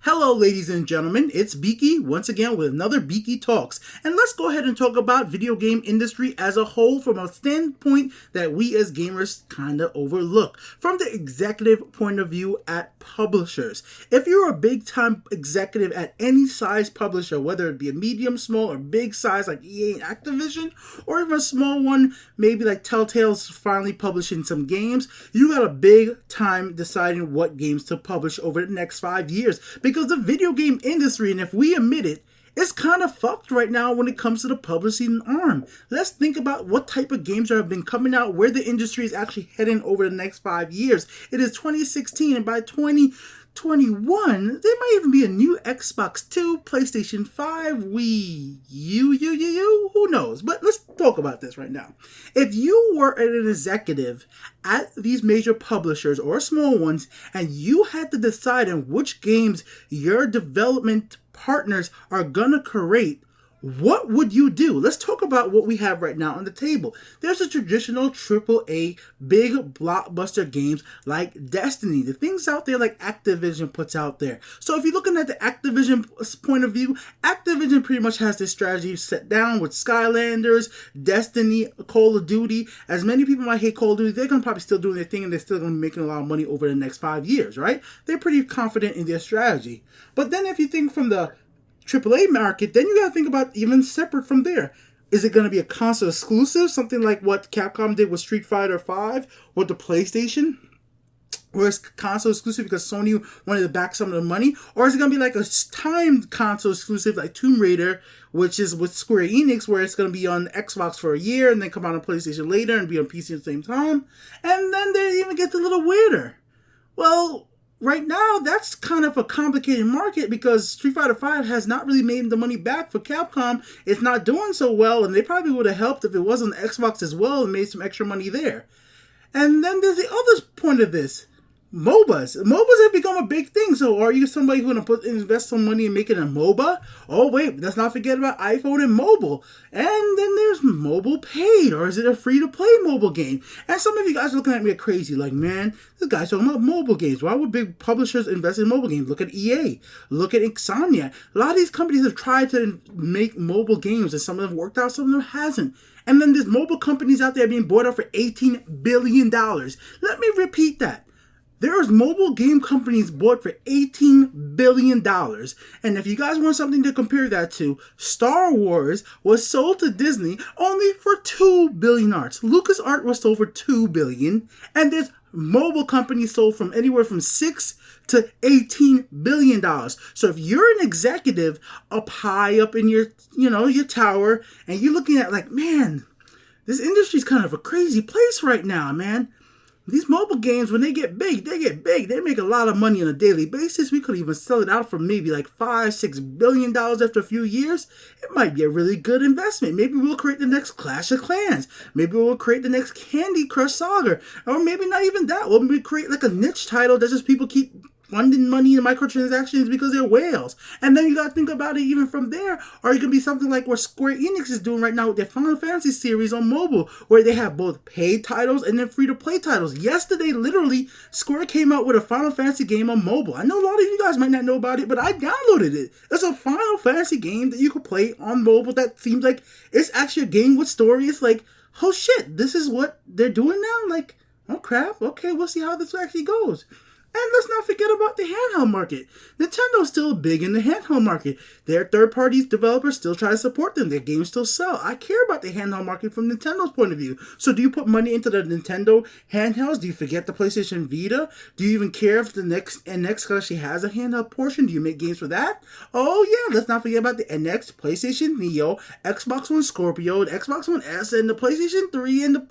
Hello, ladies and gentlemen, it's Biki once again with another Biki Talks. And let's go ahead and talk about video game industry as a whole from a standpoint that we as gamers kind of overlook. From the executive point of view at publishers. If you're a big time executive at any size publisher, whether it be a medium, small, or big size like EA and Activision, or even a small one, maybe like Telltale's finally publishing some games, you got a big time deciding what games to publish over the next 5 years. Because the video game industry, and if we admit it, it's kind of fucked right now when it comes to the publishing arm. Let's think about what type of games have been coming out, where the industry is actually heading over the next 5 years. It is 2016, and by 2021, there might even be a new Xbox 2, PlayStation 5, Wii U, who knows? But let's talk about this right now. If you were an executive at these major publishers or small ones, and you had to decide on which games your development partners are gonna create, what would you do? Let's talk about what we have right now on the table. There's a traditional AAA big blockbuster games like Destiny, the things out there like Activision puts out there. So if you're looking at the Activision point of view, Activision pretty much has this strategy set down with Skylanders, Destiny, Call of Duty. As many people might hate Call of Duty, they're gonna probably still doing their thing and they're still gonna be making a lot of money over the next 5 years, right? They're pretty confident in their strategy. But then if you think from the AAA market, then you gotta think about even separate from there. Is it gonna be a console exclusive, something like what Capcom did with Street Fighter V with the PlayStation, where it's console exclusive because Sony wanted to back some of the money? Or is it gonna be like a timed console exclusive like Tomb Raider, which is with Square Enix, where it's gonna be on Xbox for a year and then come out on PlayStation later and be on PC at the same time? And then they even get a little weirder. Well, right now, that's kind of a complicated market because Street Fighter V has not really made the money back for Capcom. It's not doing so well, and they probably would have helped if it was on Xbox as well and made some extra money there. And then there's the other point of this. MOBAs. MOBAs have become a big thing. So are you somebody who's going to invest some money in making a MOBA? Oh wait, let's not forget about iPhone and mobile. And then there's mobile paid, or is it a free-to-play mobile game? And some of you guys are looking at me crazy, like, man, this guy's talking about mobile games. Why would big publishers invest in mobile games? Look at EA. Look at Insomniac. A lot of these companies have tried to make mobile games, and some of them worked out, some of them hasn't. And then there's mobile companies out there being bought up for $18 billion. Let me repeat that. There's mobile game companies bought for $18 billion. And if you guys want something to compare that to, Star Wars was sold to Disney only for $2 billion. LucasArts was sold for $2 billion. And there's mobile companies sold from anywhere from $6 to $18 billion. So if you're an executive up high up in your tower, and you're looking at like, man, this industry's kind of a crazy place right now, man. These mobile games, when they get big. They make a lot of money on a daily basis. We could even sell it out for maybe like $5-6 billion after a few years. It might be a really good investment. Maybe we'll create the next Clash of Clans. Maybe we'll create the next Candy Crush Saga. Or maybe not even that. We'll maybe create like a niche title that just people keep funding money in microtransactions because they're whales. And then you gotta think about it even from there. Or you can be something like what Square Enix is doing right now with their Final Fantasy series on mobile, where they have both paid titles and then free-to-play titles. Yesterday, literally, Square came out with a Final Fantasy game on mobile. I know a lot of you guys might not know about it, but I downloaded it. It's a Final Fantasy game that you can play on mobile that seems like it's actually a game with story. It's like, oh shit, this is what they're doing now? Like, oh crap, okay, we'll see how this actually goes. And let's not forget about the handheld market. Nintendo's still big in the handheld market. Their third-party developers still try to support them. Their games still sell. I care about the handheld market from Nintendo's point of view. So do you put money into the Nintendo handhelds? Do you forget the PlayStation Vita? Do you even care if the next NX actually has a handheld portion? Do you make games for that? Oh yeah, let's not forget about the NX, PlayStation Neo, Xbox One Scorpio, the Xbox One S, and the PlayStation 3, and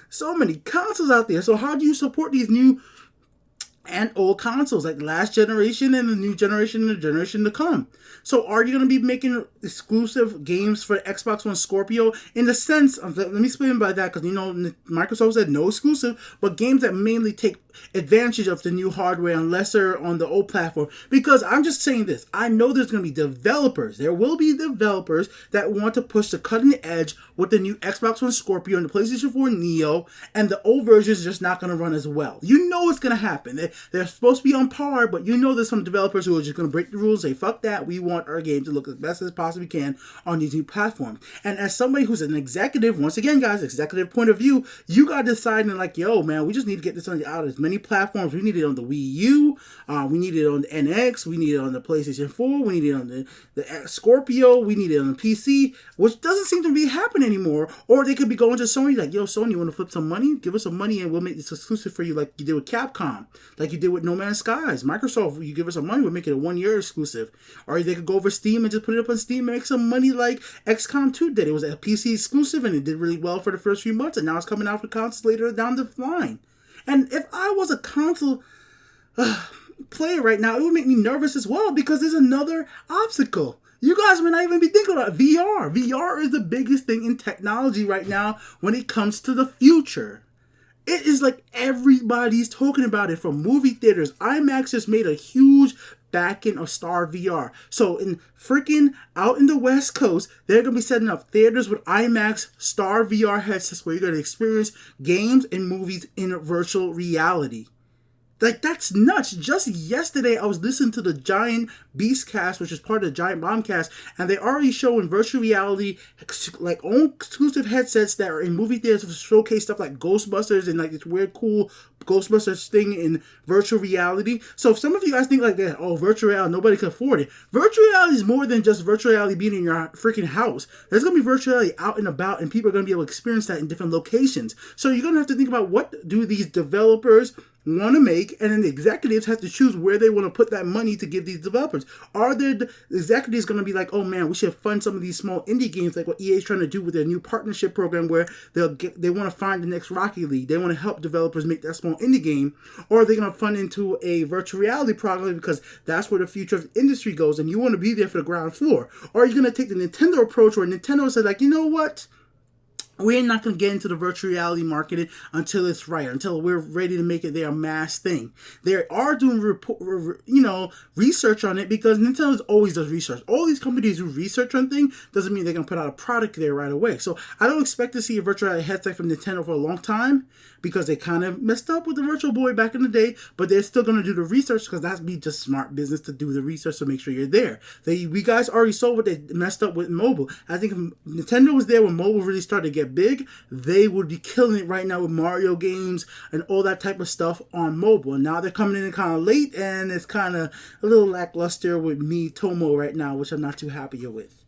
so many consoles out there. So how do you support these new and old consoles, like last generation and the new generation and the generation to come? So are you going to be making exclusive games for Xbox One Scorpio in the sense of, let me explain by that, because Microsoft said no exclusive, but games that mainly take advantage of the new hardware unless they're on the old platform? Because I'm just saying this, I know there's going to be developers, there will be developers that want to push the cutting edge with the new Xbox One Scorpio and the PlayStation 4 Neo, and the old version is just not going to run as well. You know it's going to happen. They're supposed to be on par, but you know there's some developers who are just going to break the rules and say, fuck that, we want our game to look as best as possibly can on these new platforms. And as somebody who's an executive, once again, guys, executive point of view, you got to decide and like, yo, man, we just need to get this on out as many platforms. We need it on the Wii U, we need it on the NX, we need it on the PlayStation 4, we need it on the Scorpio, we need it on the PC, which doesn't seem to be happening anymore. Or they could be going to Sony like, yo, Sony, you want to flip some money? Give us some money and we'll make this exclusive for you, like you did with Capcom, like you did with No Man's Skies. Microsoft, you give us some money, we'll make it a 1-year exclusive. Or they could go over Steam and just put it up on Steam and make some money like XCOM 2 did. It was a PC exclusive and it did really well for the first few months, and now it's coming out for consoles later down the line. And if I was a console player right now, it would make me nervous as well, because there's another obstacle. You guys may not even be thinking about VR. VR is the biggest thing in technology right now when it comes to the future. It is like everybody's talking about it, from movie theaters. IMAX just made a huge backing of Star VR. So in freaking out in the West Coast, they're going to be setting up theaters with IMAX Star VR headsets where you're going to experience games and movies in virtual reality. Like, that's nuts. Just yesterday, I was listening to the Giant Beast cast, which is part of the Giant Bomb cast, and they already showing virtual reality, like, own exclusive headsets that are in movie theaters to showcase stuff like Ghostbusters and, like, this weird, cool Ghostbusters thing in virtual reality. So if some of you guys think like that, oh, virtual reality, nobody can afford it. Virtual reality is more than just virtual reality being in your freaking house. There's going to be virtual reality out and about, and people are going to be able to experience that in different locations. So you're going to have to think about, what do these developers want to make, and then the executives have to choose where they want to put that money to give these developers. Are the executives going to be like, oh man, we should fund some of these small indie games, like what EA is trying to do with their new partnership program, where they want to find the next Rocket League, they want to help developers make that small indie game? Or are they going to fund into a virtual reality program, because that's where the future of the industry goes, and you want to be there for the ground floor? Or are you going to take the Nintendo approach, where Nintendo says like, you know what, we're not going to get into the virtual reality market until it's right, until we're ready to make it their mass thing. They are doing research on it, because Nintendo always does research. All these companies do research on things, doesn't mean they're going to put out a product there right away. So I don't expect to see a virtual reality headset from Nintendo for a long time, because they kind of messed up with the Virtual Boy back in the day, but they're still going to do the research, because that's be just smart business to do the research to make sure you're there. We guys already saw what they messed up with mobile. I think if Nintendo was there when mobile really started to get big, they would be killing it right now with Mario games and all that type of stuff on mobile. And now they're coming in kind of late, and it's kind of a little lackluster with Tomo right now, which I'm not too happy with.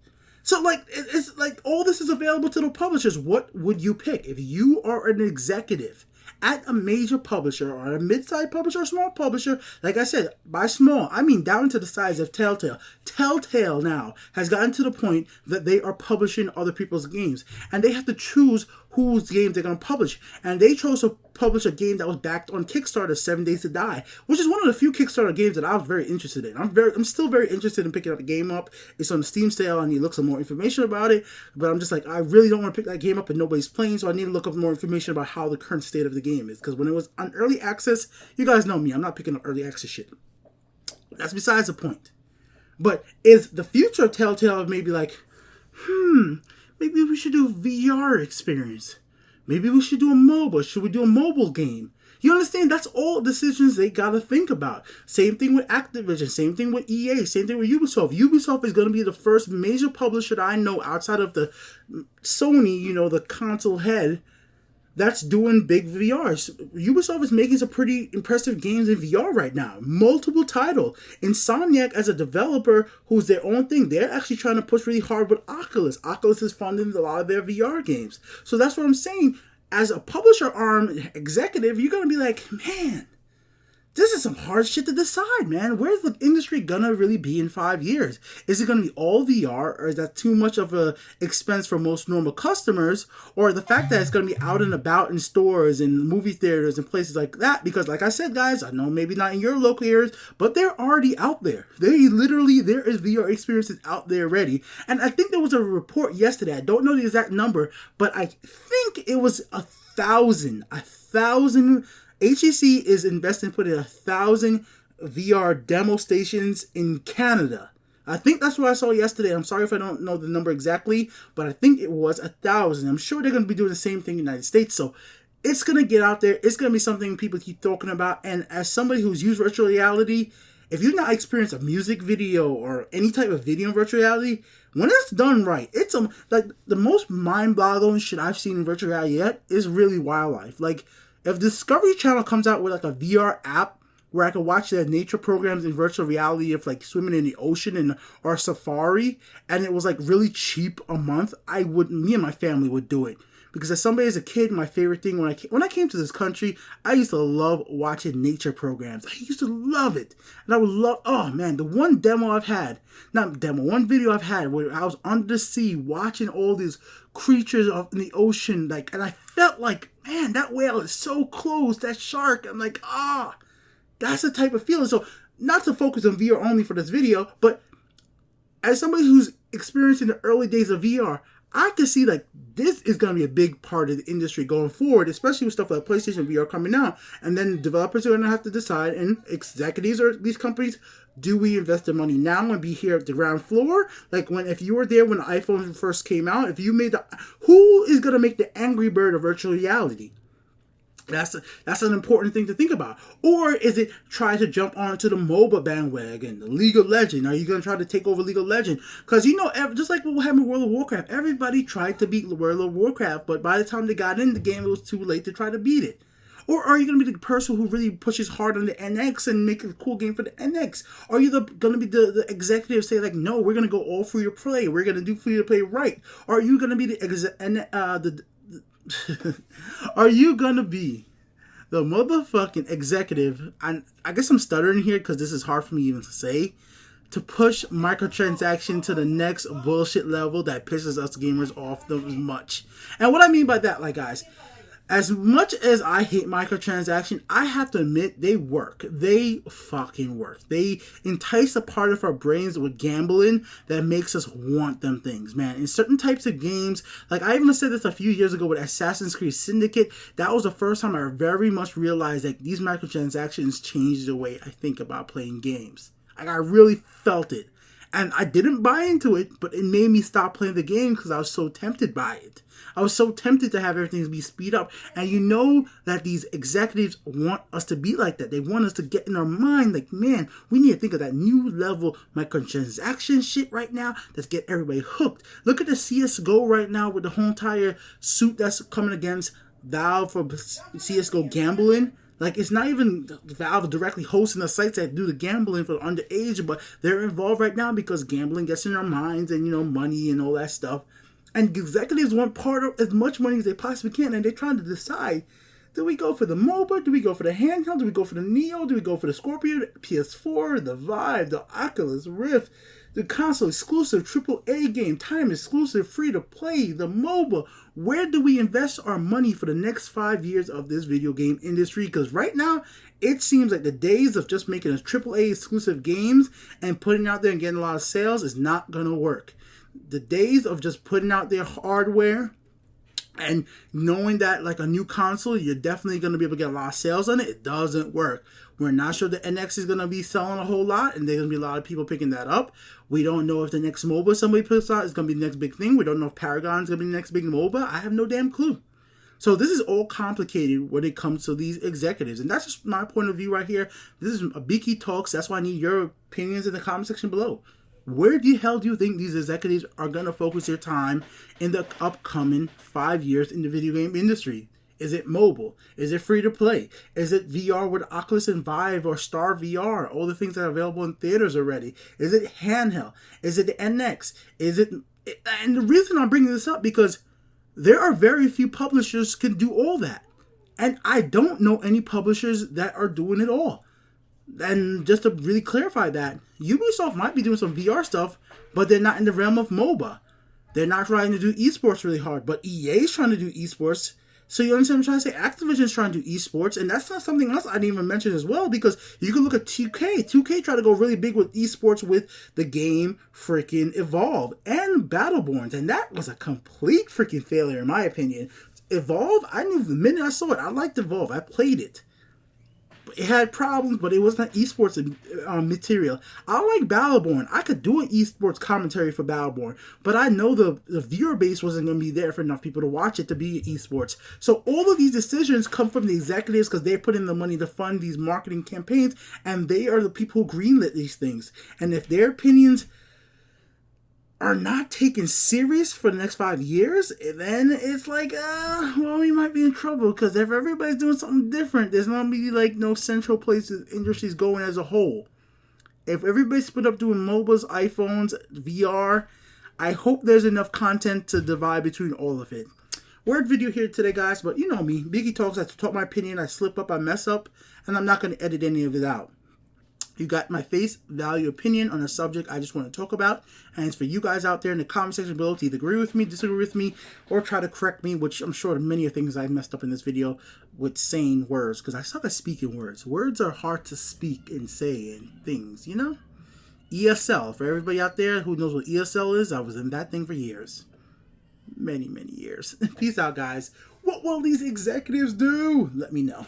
So, like, it's like all this is available to the publishers. What would you pick if you are an executive at a major publisher, or a mid-sized publisher, or small publisher? Like I said, by small, I mean down to the size of Telltale. Telltale now has gotten to the point that they are publishing other people's games, and they have to choose whose games they're going to publish. And they chose to publish a game that was backed on Kickstarter, 7 Days to Die, which is one of the few Kickstarter games that I was very interested in. I'm still very interested in picking up the game up. It's on the Steam sale. I need to look some more information about it, but I'm just like, I really don't want to pick that game up and nobody's playing, so I need to look up more information about how the current state of the game is. Because when it was on early access, you guys know me, I'm not picking up early access shit. That's besides the point. But is the future of Telltale maybe like, maybe we should do a VR experience. Maybe we should do a mobile. Should we do a mobile game? You understand? That's all decisions they got to think about. Same thing with Activision. Same thing with EA. Same thing with Ubisoft. Ubisoft is going to be the first major publisher that I know outside of the Sony, the console head, that's doing big VRs. Ubisoft is making some pretty impressive games in VR right now. Multiple titles. Insomniac, as a developer who's their own thing, they're actually trying to push really hard with Oculus. Oculus is funding a lot of their VR games. So that's what I'm saying. As a publisher arm executive, you're going to be like, man, this is some hard shit to decide, man. Where's the industry gonna really be in 5 years? Is it gonna be all VR, or is that too much of a expense for most normal customers? Or the fact that it's gonna be out and about in stores and movie theaters and places like that? Because like I said, guys, I know maybe not in your local areas, but they're already out there. There is VR experiences out there already. And I think there was a report yesterday, I don't know the exact number, but I think it was 1,000. HEC is investing in putting 1,000 VR demo stations in Canada. I think that's what I saw yesterday. I'm sorry if I don't know the number exactly, but I think it was 1,000. I'm sure they're going to be doing the same thing in the United States. So it's going to get out there. It's going to be something people keep talking about. And as somebody who's used virtual reality, if you've not experienced a music video or any type of video in virtual reality, when it's done right, it's like the most mind-boggling shit I've seen in virtual reality yet is really wildlife. Like, if Discovery Channel comes out with like a VR app where I can watch their nature programs in virtual reality of like swimming in the ocean and or safari, and it was like really cheap a month, me and my family would do it. Because as somebody as a kid, my favorite thing when I came to this country, I used to love watching nature programs. I used to love it. And I would love, oh man, the one one video I've had where I was under the sea watching all these creatures in the ocean, like, and I felt like, man, that whale is so close, that shark. I'm like, that's the type of feeling. So not to focus on VR only for this video, but as somebody who's experiencing the early days of VR, I can see like this is going to be a big part of the industry going forward, especially with stuff like PlayStation VR coming out. And then developers are going to have to decide, and executives or these companies, do we invest the money now and be here at the ground floor? Like if you were there when the iPhone first came out, if you made who is going to make the Angry Bird of virtual reality? That's an important thing to think about. Or is it try to jump onto the MOBA bandwagon, the League of Legends? Are you going to try to take over League of Legends? Because, just like what happened with World of Warcraft, everybody tried to beat World of Warcraft, but by the time they got in the game, it was too late to try to beat it. Or are you going to be the person who really pushes hard on the NX and make a cool game for the NX? Are you going to be the executive say like, no, we're going to go all free to play. We're going to do free to play right. Or are you going to be are you gonna be the motherfucking executive? And I guess I'm stuttering here because this is hard for me even to say. To push microtransaction to the next bullshit level that pisses us gamers off the much. And what I mean by that, like, guys, as much as I hate microtransaction, I have to admit they work. They fucking work. They entice a part of our brains with gambling that makes us want them things, man. In certain types of games, like I even said this a few years ago with Assassin's Creed Syndicate, that was the first time I very much realized that these microtransactions changed the way I think about playing games. Like, I really felt it. And I didn't buy into it, but it made me stop playing the game because I was so tempted by it. I was so tempted to have everything be speed up. And you know that these executives want us to be like that. They want us to get in our mind like, man, we need to think of that new level microtransaction shit right now that's get everybody hooked. Look at the CSGO right now with the whole entire suit that's coming against Valve for CSGO gambling. Like, it's not even Valve directly hosting the sites that do the gambling for the underage, but they're involved right now because gambling gets in our minds and, money and all that stuff. And executives want part of as much money as they possibly can, and they're trying to decide, do we go for the MOBA? Do we go for the handheld? Do we go for the Neo? Do we go for the Scorpio, the PS4, the Vive, the Oculus Rift, the console exclusive AAA game, time exclusive, free to play, the MOBA? Where do we invest our money for the next 5 years of this video game industry? Because right now, it seems like the days of just making a AAA exclusive games and putting out there and getting a lot of sales is not going to work. The days of just putting out their hardware and knowing that like a new console, you're definitely going to be able to get a lot of sales on it, it doesn't work. We're not sure the NX is going to be selling a whole lot, and there's going to be a lot of people picking that up. We don't know if the next MOBA somebody puts out is going to be the next big thing. We don't know if Paragon's going to be the next big MOBA. I have no damn clue. So this is all complicated when it comes to these executives. And that's just my point of view right here. This is a Biki Talks. That's why I need your opinions in the comment section below. Where the hell do you think these executives are going to focus their time in the upcoming 5 years in the video game industry? Is it mobile? Is it free to play? Is it VR with Oculus and Vive or Star VR? All the things that are available in theaters already. Is it handheld? Is it the NX? Is it? And the reason I'm bringing this up because there are very few publishers can do all that. And I don't know any publishers that are doing it all. And just to really clarify that, Ubisoft might be doing some VR stuff, but they're not in the realm of MOBA. They're not trying to do esports really hard, but EA's trying to do esports. So you understand what I'm trying to say? Activision's trying to do esports, and that's not something else I didn't even mention as well, because you can look at 2K. 2K tried to go really big with esports with the game freaking Evolve and Battleborns, and that was a complete freaking failure in my opinion. Evolve, I knew the minute I saw it, I liked Evolve. I played it. it had problems, but it was not esports material. I like Battleborn. I could do an esports commentary for Battleborn, but I know the viewer base wasn't going to be there for enough people to watch it to be esports. So all of these decisions come from the executives because they put in the money to fund these marketing campaigns, and they are the people who greenlit these things. And if their opinions are not taken serious for the next 5 years, then it's like, well, we might be in trouble, because if everybody's doing something different, there's not going to be like no central place the industry's going as a whole. If everybody's split up doing MOBAs, iPhones, VR, I hope there's enough content to divide between all of it. Word video here today, guys, but you know me, Biki Talks, I talk my opinion, I slip up, I mess up, and I'm not going to edit any of it out. You got my face value opinion on a subject I just want to talk about, and it's for you guys out there in the comment section below to either agree with me, disagree with me, or try to correct me, which I'm sure many of things I messed up in this video with saying words, because I suck at speaking words. Words are hard to speak and say and things, you know? ESL, for everybody out there who knows what ESL is, I was in that thing for years. Many, many years. Peace out, guys. What will these executives do? Let me know.